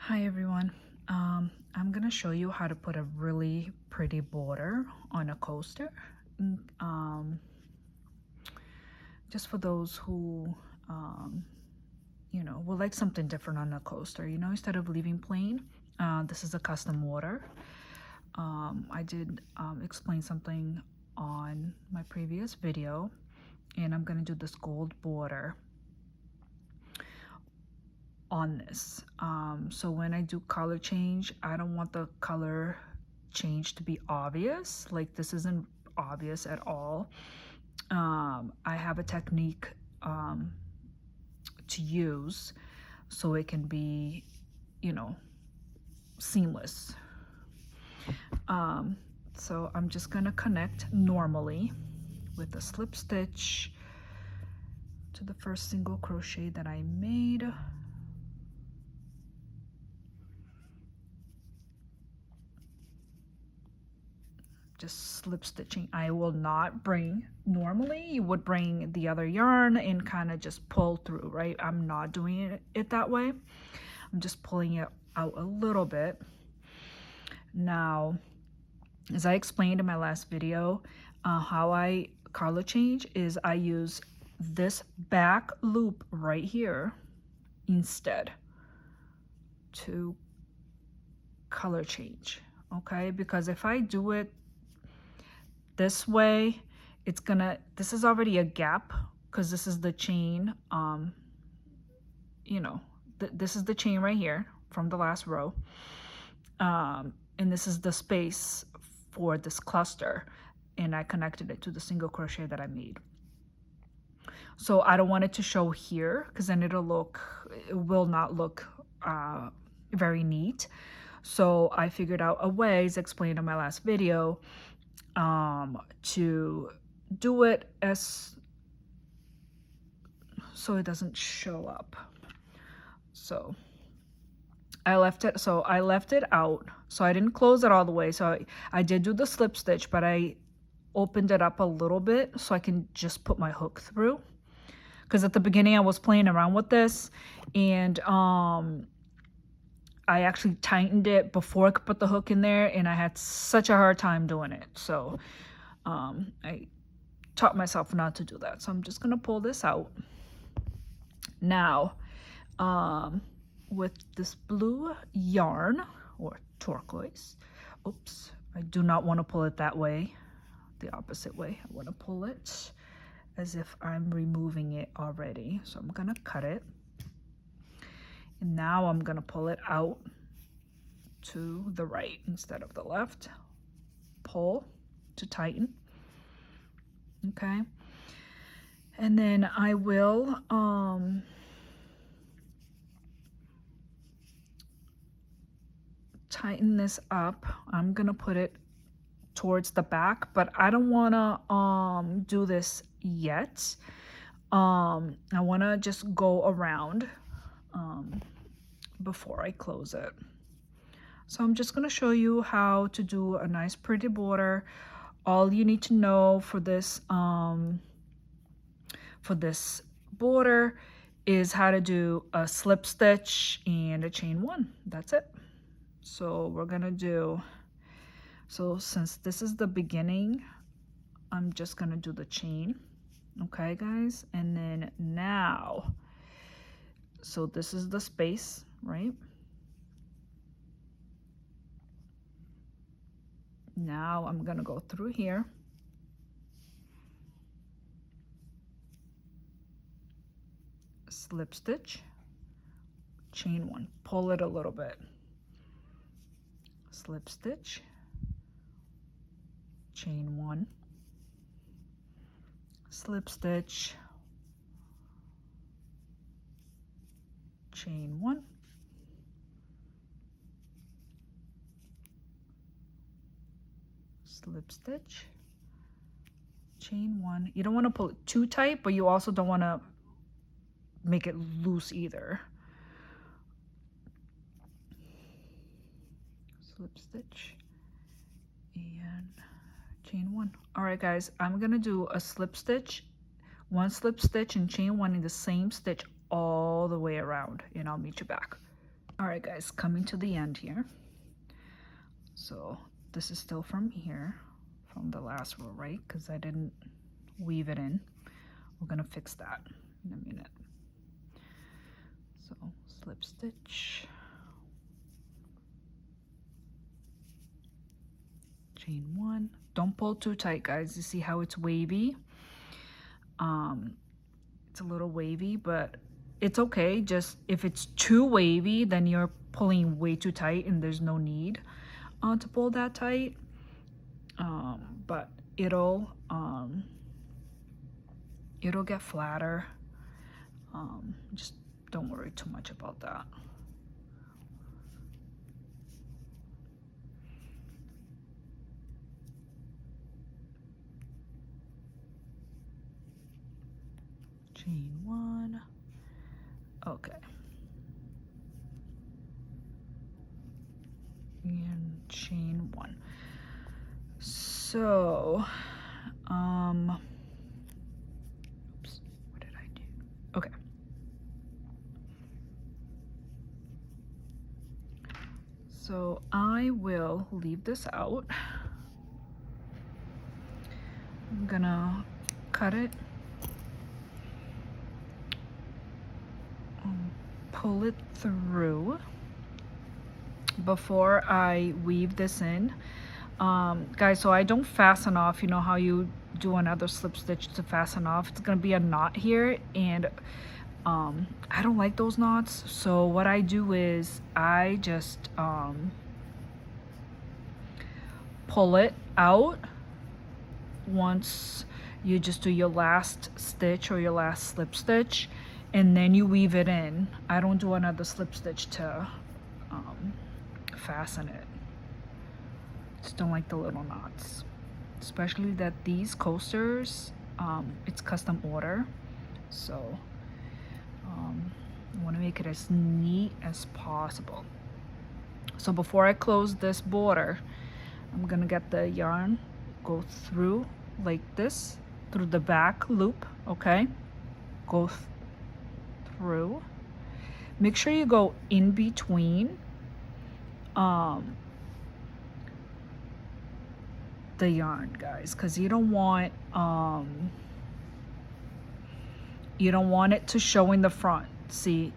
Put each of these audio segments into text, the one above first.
Hi everyone. I'm gonna show you how to put a really pretty border on a coaster. Mm, Um, just for those who, um, would like something different on a coaster. Instead of leaving plain, this is a custom border. I did explain something on my previous video, and I'm gonna do this gold border on this. So when I do color change, I don't want the color change to be obvious. Like this isn't obvious at all. I have a technique to use so it can be, seamless. So I'm just gonna connect normally with a slip stitch to the first single crochet that I made. Just slip stitching. I will not bring, normally you would bring the other yarn and kind of just pull through, right? I'm not doing it that way. I'm just pulling it out a little bit. Now, as I explained in my last video, how I color change is I use this back loop right here instead to color change, okay? Because if I do it this way, this is already a gap because this is the chain, this is the chain right here from the last row, and this is the space for this cluster, and I connected it to the single crochet that I made. So I don't want it to show here because then it will not look very neat. So I figured out a way, as explained in my last video, to do it as so it doesn't show up. So I left it out, so I didn't close it all the way. So I did do the slip stitch, but I opened it up a little bit so I can just put my hook through, because at the beginning I was playing around with this, and I actually tightened it before I could put the hook in there, and I had such a hard time doing it. So I taught myself not to do that. So I'm just gonna pull this out now. With this blue yarn, or turquoise, oops, I do not want to pull it that way, the opposite way. I want to pull it as if I'm removing it already. So I'm gonna cut it, and now I'm gonna pull it out to the right instead of the left. Pull to tighten. Okay, and then I will tighten this up. I'm gonna put it towards the back, but I don't wanna do this yet. I wanna just go around before I close it. So I'm just gonna show you how to do a nice pretty border. All you need to know for this border is how to do a slip stitch and a chain one. That's it. So we're gonna do, so since this is the beginning, I'm just gonna do the chain, okay guys? And then now, so this is the space, right? Now I'm gonna go through here, slip stitch, chain one, pull it a little bit, slip stitch, chain one, slip stitch, chain one, slip stitch, chain one. You don't want to pull it too tight, but you also don't want to make it loose either. Slip stitch and chain one. All right guys, I'm gonna do a slip stitch, one slip stitch and chain one in the same stitch all the way around, and I'll meet you back. All right, guys, coming to the end here. So this is still from here, from the last row, right? Because I didn't weave it in. We're gonna fix that in a minute. So slip stitch, chain one. Don't pull too tight, guys. You see how it's wavy? It's a little wavy, but it's okay. Just if it's too wavy, then you're pulling way too tight and there's no need to pull that tight. But it'll get flatter. Just don't worry too much about that. Chain one. Okay. And chain one. So, oops, what did I do? Okay. So I will leave this out. I'm gonna cut it, pull it through before I weave this in. Guys, so I don't fasten off. You know how you do another slip stitch to fasten off? It's gonna be a knot here, and I don't like those knots. So what I do is I just pull it out once you just do your last stitch or your last slip stitch, and then you weave it in. I don't do another slip stitch to fasten it. Just don't like the little knots, especially that these coasters, it's custom order, so I want to make it as neat as possible. So before I close this border, I'm gonna get the yarn, go through like this, through the back loop, okay? Go through. Make sure you go in between the yarn, guys, because you don't want it to show in the front. See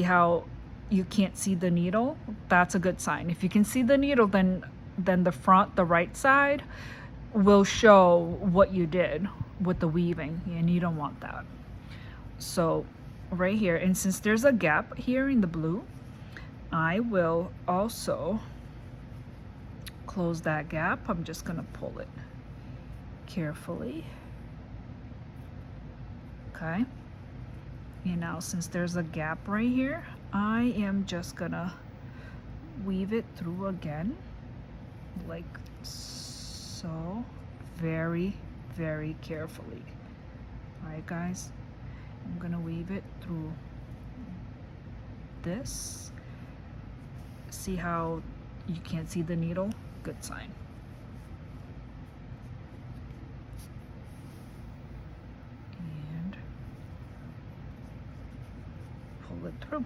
how you can't see the needle? That's a good sign. If you can see the needle, then the front, the right side, will show what you did with the weaving, and you don't want that. So right here, and since there's a gap here in the blue, I will also close that gap. I'm just gonna pull it carefully. Okay, and now since there's a gap right here, I am just gonna weave it through again, like so, very, very carefully. All right, guys, I'm gonna weave it through this. See how you can't see the needle? Good sign. And pull it through.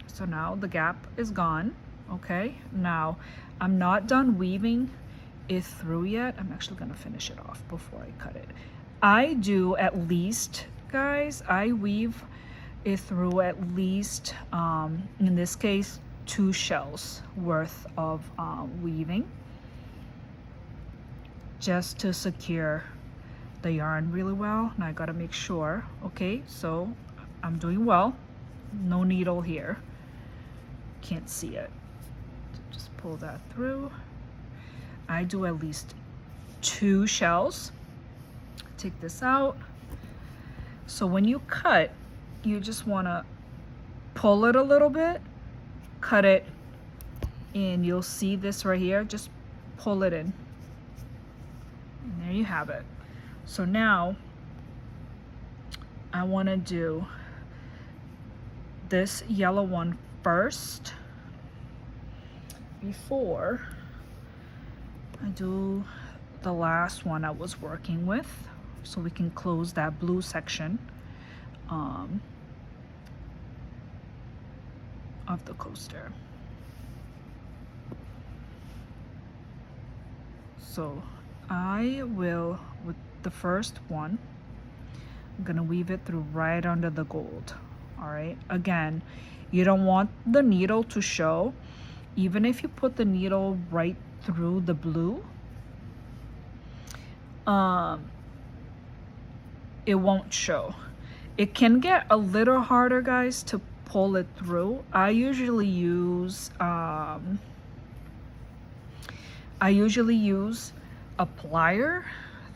So now the gap is gone. Okay, now I'm not done weaving it through yet. I'm actually gonna finish it off before I cut it. I do at least, guys, I weave it through at least, in this case, 2 shells worth of weaving, just to secure the yarn really well. Now I gotta make sure. Okay, so I'm doing well. No needle here. Can't see it. Just pull that through. I do at least 2 shells. Take this out. So when you cut, you just want to pull it a little bit, cut it, and you'll see this right here. Just pull it in. And there you have it. So now I want to do this yellow one first before I do the last one I was working with, so we can close that blue section. of the coaster. So I will, with the first one, I'm gonna weave it through right under the gold. All right, again, you don't want the needle to show. Even if you put the needle right through the blue, it won't show. It can get a little harder, guys, to pull it through. I usually use a plier,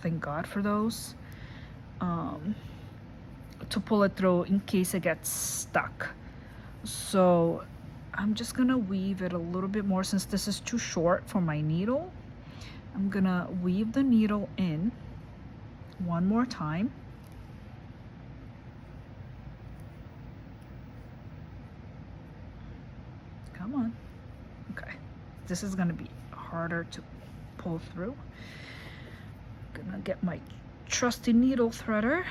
thank God for those, to pull it through in case it gets stuck. So I'm just gonna weave it a little bit more since this is too short for my needle. I'm gonna weave the needle in one more time. Come on. Okay, this is gonna be harder to pull through. Gonna get my trusty needle threader.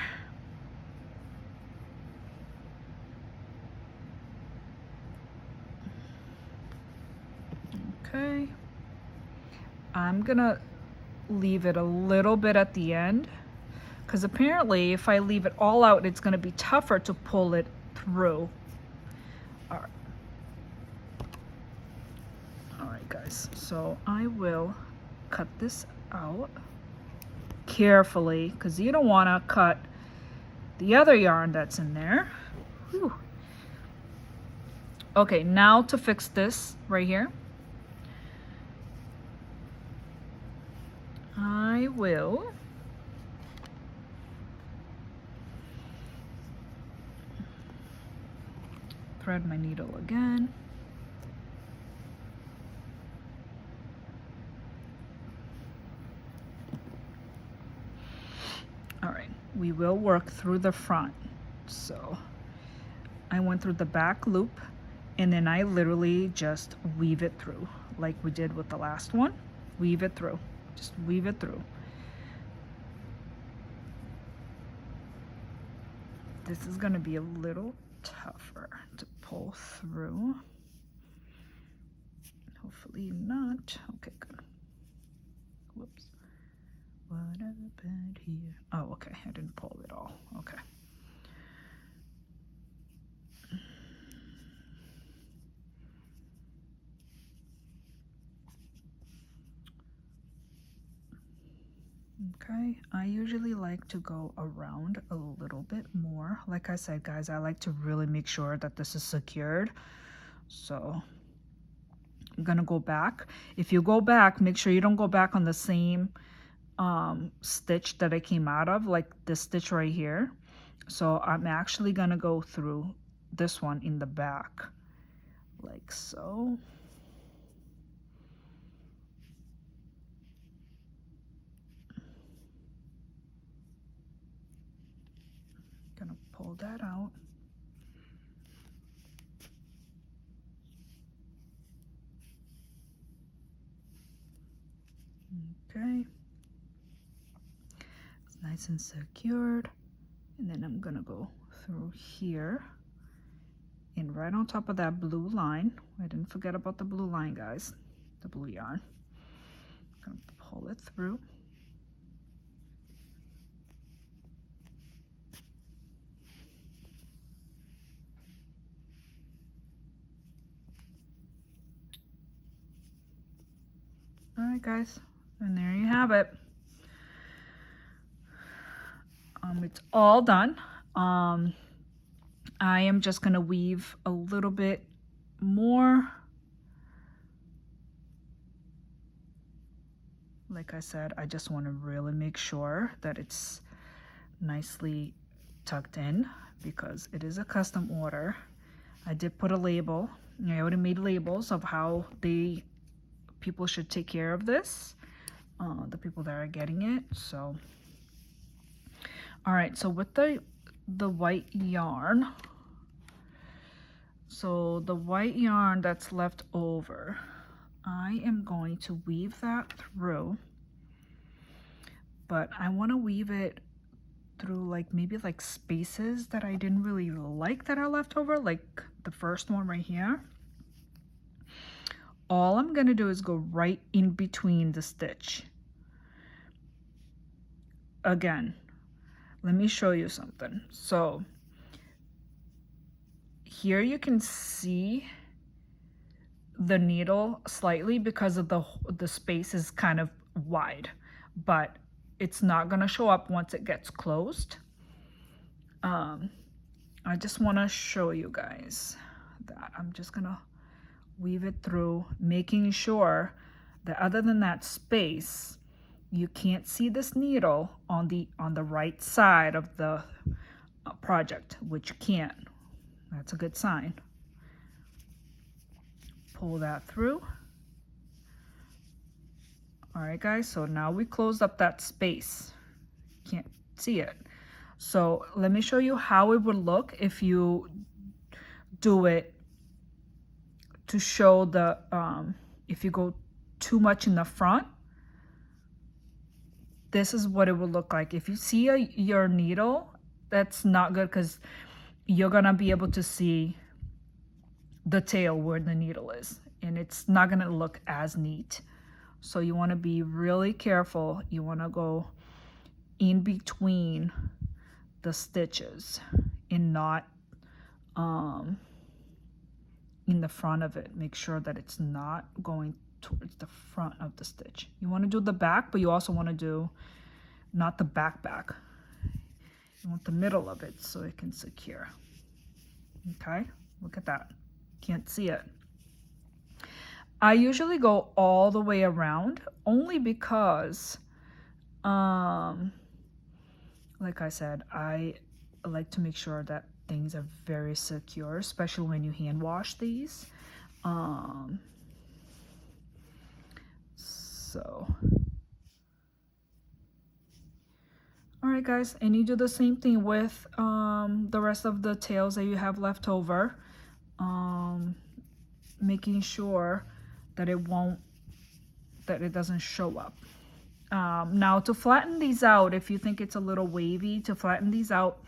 Okay, I'm gonna leave it a little bit at the end because apparently if I leave it all out, it's gonna be tougher to pull it through. All right guys, so I will cut this out carefully because you don't want to cut the other yarn that's in there. Whew. Okay, now to fix this right here, I will thread my needle again. All right, we will work through the front. So I went through the back loop and then I literally just weave it through like we did with the last one. Weave it through, just weave it through. This is gonna be a little tougher to pull through. Hopefully not. Okay, good. Whoops. What happened here? Oh, okay, I didn't pull it all. Okay. Okay, I usually like to go around a little bit more. Like I said, guys, I like to really make sure that this is secured. So I'm gonna go back. If you go back, make sure you don't go back on the same stitch that I came out of, like this stitch right here. So I'm actually gonna go through this one in the back, like so. Gonna pull that out. Okay, it's nice and secured. And then I'm gonna go through here and right on top of that blue line. I didn't forget about the blue line, guys, the blue yarn. I'm gonna pull it through. All right, guys, and there you have it. It's all done. I am just gonna weave a little bit more. Like I said, I just want to really make sure that it's nicely tucked in because it is a custom order. I did put a label. I already made labels of how people should take care of this, the people that are getting it. So all right, so with the white yarn, so the white yarn that's left over, I am going to weave that through, but I want to weave it through like maybe like spaces that I didn't really like that are left over, like the first one right here, all I'm gonna do is go right in between the stitch. Again, let me show you something. So here you can see the needle slightly because of the space is kind of wide, but it's not gonna show up once it gets closed. I just want to show you guys that I'm just gonna weave it through, making sure that other than that space, you can't see this needle on the right side of the project, which you can't. That's a good sign. Pull that through. All right, guys, so now we closed up that space. Can't see it. So let me show you how it would look if you do it to show the, if you go too much in the front, this is what it would look like. If you see your needle, that's not good because you're gonna be able to see the tail where the needle is, and it's not gonna look as neat. So you wanna be really careful. You wanna go in between the stitches and not in the front of it. Make sure that it's not going towards the front of the stitch. You want to do the back, but you also want to do not the back. You want the middle of it so it can secure. Okay, look at that. Can't see it. I usually go all the way around only because like I said, I like to make sure that things are very secure, especially when you hand wash these. So, all right, guys, and you do the same thing with the rest of the tails that you have left over, making sure that it doesn't show up. Now to flatten these out, if you think it's a little wavy, to flatten these out,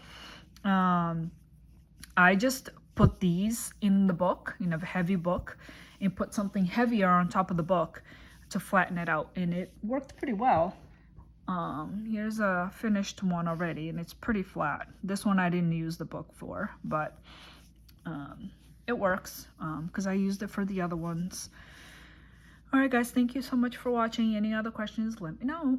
I just put these in the book, in a heavy book, and put something heavier on top of the book to flatten it out, and it worked pretty well. Here's a finished one already, and it's pretty flat. This one I didn't use the book for, but it works because I used it for the other ones. All right, guys, thank you so much for watching. Any other questions, let me know.